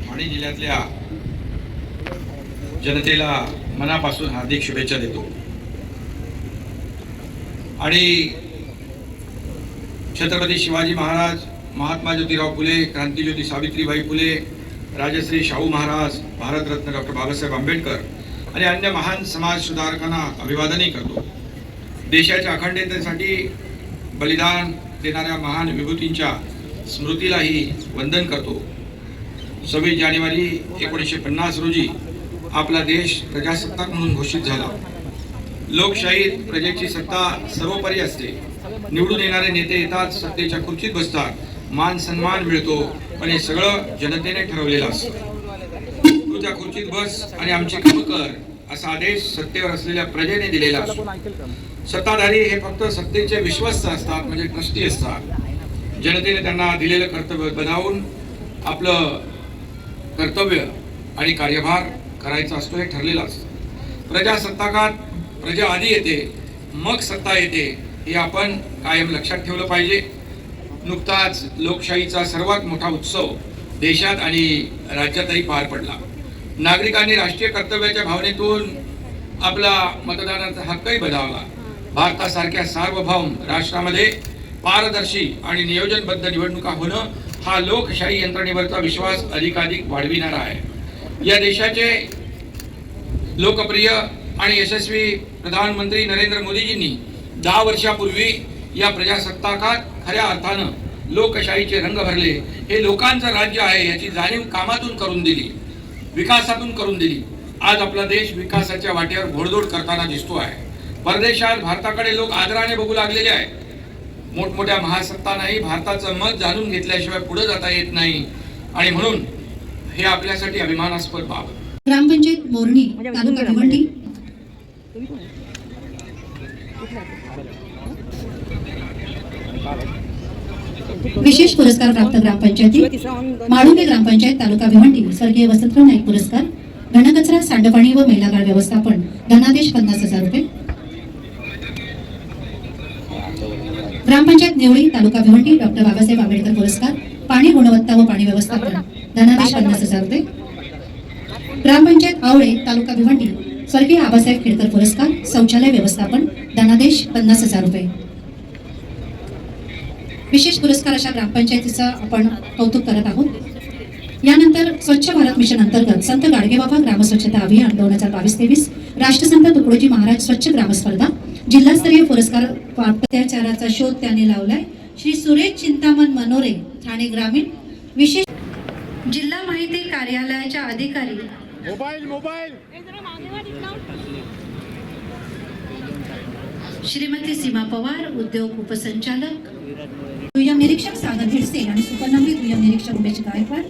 ठाणे जिल्ह्यातल्या जनतेला मनापासून हार्दिक शुभेच्छा देतो आणि छत्रपती शिवाजी महाराज, महात्मा ज्योतिराव फुले, क्रांतिज्योती सावित्रीबाई फुले, राजश्री शाहू महाराज, भारतरत्न डॉक्टर बाबासाहेब आंबेडकर आणि अन्य महान समाज सुधारकांना अभिवादनही करतो। देशाच्या अखंडतेसाठी बलिदान देणाऱ्या महान विभूतींच्या स्मृतीलाही वंदन करतो। 26 जानेवारी 1950 रोजी आपला देश प्रजासत्ताक म्हणून घोषित झाला। लोकशाहीत प्रजेची सत्ता सर्वोपरी असते। निवडून येणारे नेते येतात, सत्तेच्या खुर्चीत बसतात, मान सन्मान मिळतो आणि हे सगळं जनतेने ठरवलेलं असतं। तुझ्या खुर्चीत बस आणि आमची कामं कर असा आदेश सत्तेवर असलेल्या प्रजेने दिलेला असतो। सत्ताधारी हे फक्त सत्तेचे विश्वस्त असतात, म्हणजे ट्रस्टी असतात। जनतेने त्यांना दिलेलं कर्तव्य बजावून आपलं कर्तव्य आणि कार्यभार करायचा असतो, हे ठरलेलं असतं। प्रजासत्ताकात प्रजा आधी येते, मग सत्ता येते, हे आपण कायम लक्षात ठेवलं पाहिजे। नुकताच लोकशाहीचा सर्वात मोठा उत्सव देशात आणि राज्यातही पार पडला। नागरिकांनी राष्ट्रीय कर्तव्याच्या भावनेतून आपला मतदानाचा हक्कही बजावला। भारतासारख्या सार्वभौम राष्ट्रामध्ये पारदर्शी आणि नियोजनबद्ध निवडणुका होणं हा लोकशाही यंत्रणेवरचा विश्वास अधिकाधिक वाढविणारा आहे। या देशाचे लोकप्रिय आणि यशस्वी प्रधानमंत्री नरेंद्र मोदीजींनी 10 वर्षापूर्वी या प्रजासत्ताकात खऱ्या अर्थानं लोकशाहीचे रंग भरले। हे लोकांचं राज्य आहे याची जाणीव कामातून करून दिली, विकासातून करून दिली। आज आपला देश विकासाच्या वाटेवर घोडदौड करताना दिसतो आहे। परदेशात भारताकडे लोक आदराने बघू लागलेले आहेत। मोठमोठ्या महासत्तांनाही भारताचं मत जाणून घेतल्याशिवाय पुढे जाता येत नाही आणि म्हणून हे आपल्यासाठी अभिमानास्पद बाब आहे। ग्रामपंचायत मोरणी, तालुका भिवंडी। विशेष पुरस्कार प्राप्त ग्रामपंचायती माळुंगे ग्रामपंचायत तालुका भिवंडी स्वर्गीय वसंतराव नाईक पुरस्कार, घनकचरा, सांडपाणी व मैलागाळ व्यवस्थापन, धनादेश 50,000 रुपये। ग्रामपंचायत नेवळी तालुका भिवंडी डॉक्टर बाबासाहेब आंबेडकर पुरस्कार, पाणी गुणवत्ता व पाणी व्यवस्थापन, धनादेश 50,000 रुपये। ग्रामपंचायत आवळे तालुका भिवंडी स्वर्गीय आबासाहेब खेडकर पुरस्कार, शौचालय व्यवस्थापन, धनादेश 50,000 रुपये। विशेष पुरस्कार अशा ग्रामपंचायतीचं आपण कौतुक करत आहोत। यानंतर स्वच्छ भारत मिशन अंतर्गत संत गाडगेबाबा ग्राम स्वच्छता अभियान 2022-23 राष्ट्रसंत तुकडोजी महाराज स्वच्छ ग्राम स्पर्धा जिल्हास्तरीय पुरस्कार अत्याचाराचा शोध त्याने लावलाय श्री सुरेश चिंतामण मनोरे, ठाणे ग्रामीण। विशेष जिल्हा माहिती कार्यालयाच्या अधिकारी मोबाईल श्रीमती सीमा पवार, उद्योग उपसंचालक, दुय्यम निरीक्षक सागर भिडसे आणि सुपर्णवी दुय्यम निरीक्षक उमेश गायकवाड।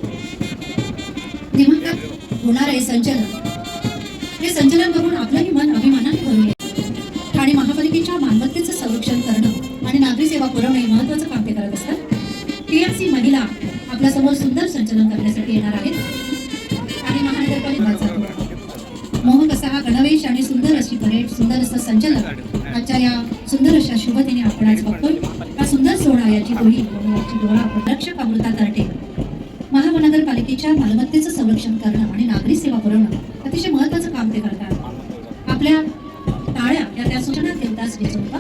दिमागात होणार आहे संचलन। हे संचलन बघून आपलंही मन अभिमानाने भरून येतं। ठाणे महापालिकेच्या मालमत्तेचं संरक्षण करणं आणि नागरी सेवा पुरवणे हे महत्त्वाचं काम ते करत असतात। TMC महिला आपल्या समोर सुंदर संचलन करण्यासाठी येणार आहेत आणि महानगरपालिका मोहक असा हा गणवेश आणि सुंदर अशी परेड सुंदर असं संचलन आजच्या या सुंदर अशा शुभदिनी आपण आज बघतोय. हा सुंदर सोहळा याची डोळी याची डोळा आपण रक्षक अमृता तरटे महानगरपालिकेच्या मालमत्तेचं संरक्षण करणं आणि नागरी सेवा पुरवणं अतिशय महत्त्वाचं काम ते करतात. आपल्या टाळ्या या त्या सूचना देवदास देशमुख.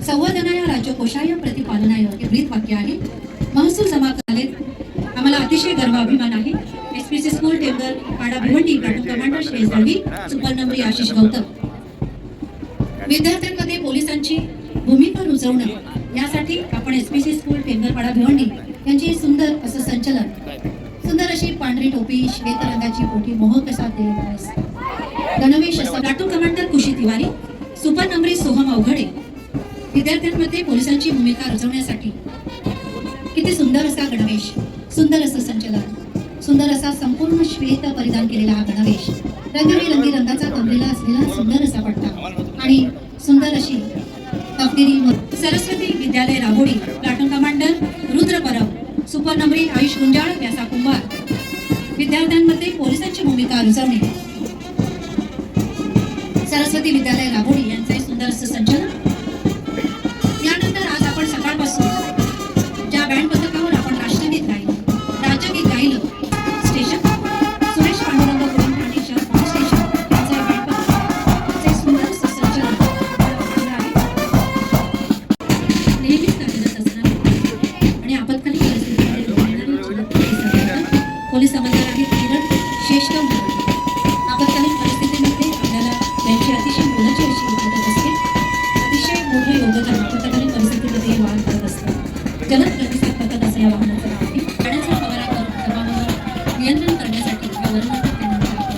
संवर्धनाय राज्यकोशाय प्रतिपालनाय हे ब्रीद वाक्य आहे. महसूल जमा करालेत आम्हाला अतिशय गर्व अभिमान आहे. एसपीसी स्कूल टेंबर पाडा भिवंडी प्लाटून कमांडर श्रेयस दळवी, सुपरनंबरी आशिष गौतम. विद्यार्थ्यांमध्ये पोलिसांची भूमिका रुजवणं यासाठी आपण एसपीसी स्कूल टेंबरपाडा भिवंडी यांची सुंदर असं संचलन, सुंदर अशी पांढरी टोपी, श्वेत रंगाची पोटी, मोह कसा गणवेश असा प्लाटून कमांडर खुशी तिवारी, सुपरनंबरी सोहम अवघडे. विद्यार्थ्यांमध्ये पोलिसांची भूमिका रुजवण्यासाठी किती सुंदर असा गणवेश, सुंदर असं संचलन, सुंदर असा संपूर्ण श्वेत परिधान केलेला हा गणवेश, रंगबिरंगी रंगाचा कमरेला असलेला सुंदर असा पट्टा आणि सुंदर अशी तपकिरी. सरस्वती विद्यालय राहोडी प्लाटून कमांडर रुद्र परब, सुपरनंबरी आयुष गुंजाळ, व्यासा कुंभार. विद्यार्थ्यांमध्ये पोलिसांची भूमिका रुजवणे सरस्वती विद्यालय राहोडी यांचं हे सुंदर असं संचलन. यानंतर आज आपण सकाळपासून ज्या बँड पथकावर आपण राष्ट्रगीत गायलं, राज्यगीत गायलं, स्टेशन सुरेश पांडुरंग पुणे ठाणे शहर पोलीस स्टेशन यांचं हे बँड पथक सुंदर असं संचलन आहे. नेहमीच कार्यरत असणार आणि आपत्कालीन परिस्थितीमध्ये लढणारे पोलीस हवालदार आहेत किरण श्रेष्ठ. आपत्कालीन परिस्थितीमध्ये आपल्याला त्यांची अतिशय मोलाची अशी मदत असते. अतिशय मोठं योगदान आपत्कालीन परिस्थितीमध्ये हे वाहन करत असतं. जलद प्रतिसाद पथक असं या वाहनाचं नाव आहे. पाण्याचा फवारा करून जमावावर नियंत्रण करण्यासाठी हा वर्णनात्मक आपण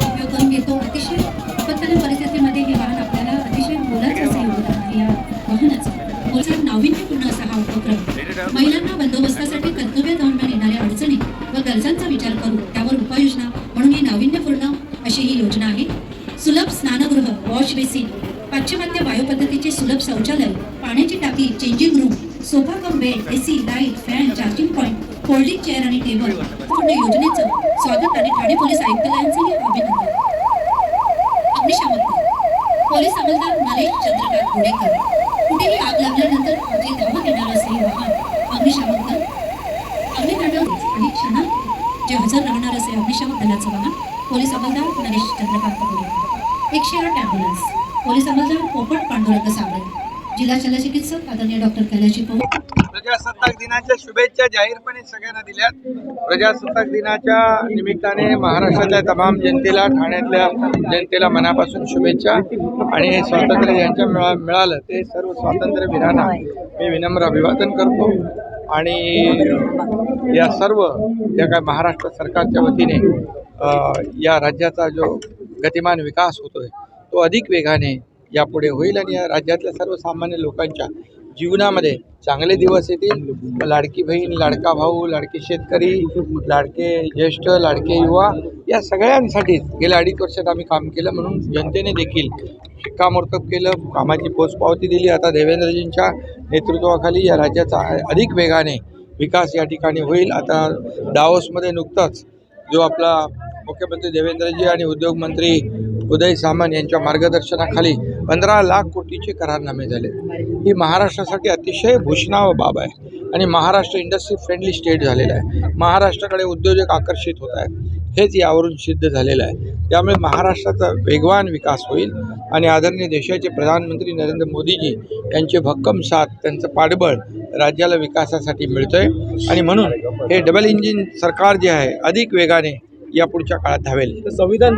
उपयोग करून घेतो. अतिशय आपत्कालीन परिस्थितीमध्ये हे वाहन आपल्याला अतिशय मोलाचं असं योगदान आहे या वाहनाचं. पोलिसांना नाविन्यपूर्ण असा हा उपक्रम महिलांना बंदोबस्तासाठी कर्तव्य दरम्यान येणाऱ्या अडचणी व गरजांचा विचार करून त्यावर उपाययोजना म्हणून ही नाविन्यपूर्ण अशी ही योजना आहे. सुलभ स्नानगृह, वॉश बेसिन, पाश्चिमात्य वायुपद्धतीचे सुलभ शौचालय, पाण्याची टाकी, changing room, sofa cum bed, AC, light, fan, charging point, folding chair आणि टेबल पूर्ण योजनेचं स्वागत आणि ठाणे पोलीस आयुक्तालयांचेही अभिनंदन. अग्निशामक पोलीस हवालदार नरेश चंद्रकांत घोडेकर. कुठेही आग लागल्यानंतर जे धावत येणार असे हे वाहन अग्निशामक दल, अग्नितांडव काही क्षणात जे हजर राहणार असे अग्निशामक दलाचं वाहन पोलीस हवालदार नरेश चंद्रकांत घोडेकर. 108 ॲम्ब्युलन्स पोलीस हवालदार पोपट पांडुरंग साबळे. जिल्हा शल्यचिकित्सक आदरणीय डॉक्टर कैलाशी पवार. प्रजासत्ताक दिनाच्या शुभेच्छा जाहीरपणे सगळ्यांना दिल्यात. प्रजासत्ताक दिनाच्या निमित्ताने महाराष्ट्रातल्या तमाम जनतेला, ठाण्यातल्या जनतेला मनापासून शुभेच्छा. आणि हे स्वातंत्र्य ज्यांच्या मिळालं ते सर्व स्वातंत्र्यवीरांना मी विनम्र अभिवादन करतो. आणि या सर्व ज्या काय महाराष्ट्र सरकारच्या वतीने या राज्याचा जो गतिमान विकास होतोय तो अधिक वेगाने यापुढे होईल आणि या राज्यातल्या सर्वसामान्य लोकांच्या जीवनामध्ये चांगले दिवस येतील. लाडकी बहीण, लाडका भाऊ, लाडके शेतकरी, लाडके ज्येष्ठ, लाडके युवा या सगळ्यांसाठीच गेल्या 2.5 वर्षात आम्ही काम केलं. म्हणून जनतेने देखील शिक्कामोर्तब केलं, कामाची पोचपावती दिली. आता देवेंद्रजींच्या नेतृत्वाखाली या राज्याचा अधिक वेगाने विकास या ठिकाणी होईल. आता दावोसमध्ये नुकताच जो आपला मुख्यमंत्री देवेंद्रजी आणि उद्योगमंत्री उदय सामंत यांच्या मार्गदर्शनाखाली 15 लाख कोटीचे करारनामे झाले. ही महाराष्ट्रासाठी अतिशय भूषणावह बाब आहे आणि महाराष्ट्र इंडस्ट्री फ्रेंडली स्टेट झालेला आहे. महाराष्ट्राकडे उद्योजक आकर्षित होत आहेत, हेच यावरून सिद्ध झालेलं आहे. त्यामुळे महाराष्ट्राचा वेगवान विकास होईल आणि आदरणीय देशाचे प्रधानमंत्री नरेंद्र मोदीजी यांचे भक्कम साथ, त्यांचं पाठबळ राज्याला विकासासाठी मिळतं आहे. आणि म्हणून हे डबल इंजिन सरकार जे आहे अधिक वेगाने या पुढच्या काळात धावेल. संविधान